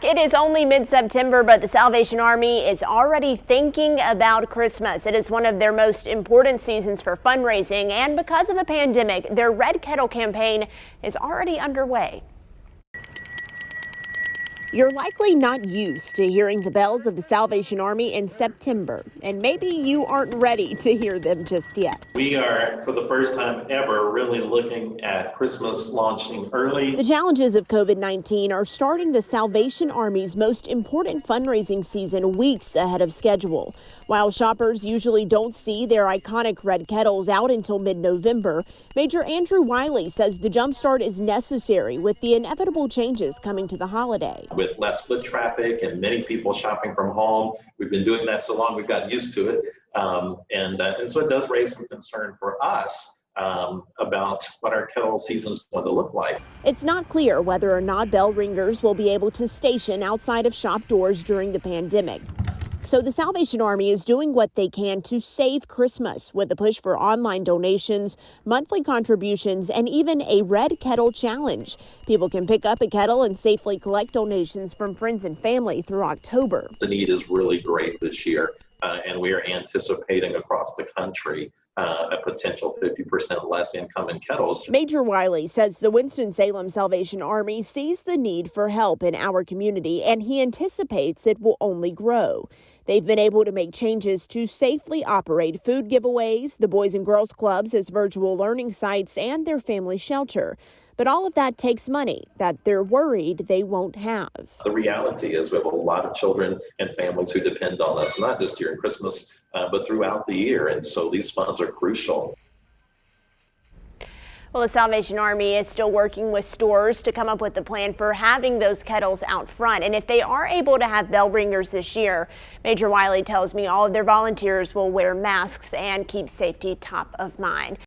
It is only mid-September, but the Salvation Army is already thinking about Christmas. It is one of their most important seasons for fundraising, and because of the pandemic, their Red Kettle campaign is already underway. You're likely not used to hearing the bells of the Salvation Army in September, and maybe you aren't ready to hear them just yet. We are, for the first time ever, really looking at Christmas launching early. The challenges of COVID-19 are starting the Salvation Army's most important fundraising season weeks ahead of schedule. While shoppers usually don't see their iconic red kettles out until mid-November, Major Andrew Wiley says the jumpstart is necessary with the inevitable changes coming to the holiday. With less foot traffic and many people shopping from home, we've been doing that so long we've gotten used to it. And so it does raise some concern for us about what our kettle season is going to look like. It's not clear whether or not bell ringers will be able to station outside of shop doors during the pandemic. So the Salvation Army is doing what they can to save Christmas with a push for online donations, monthly contributions, and even a Red Kettle challenge. People can pick up a kettle and safely collect donations from friends and family through October. The need is really great this year, and we are anticipating across the country a potential 50% less income in kettles. Major Wiley says the Winston-Salem Salvation Army sees the need for help in our community, and he anticipates it will only grow. They've been able to make changes to safely operate food giveaways, the Boys and Girls Clubs as virtual learning sites, and their family shelter. But all of that takes money that they're worried they won't have. The reality is we have a lot of children and families who depend on us, not just during Christmas, but throughout the year. And so these funds are crucial. Well, the Salvation Army is still working with stores to come up with a plan for having those kettles out front. And if they are able to have bell ringers this year, Major Wiley tells me all of their volunteers will wear masks and keep safety top of mind.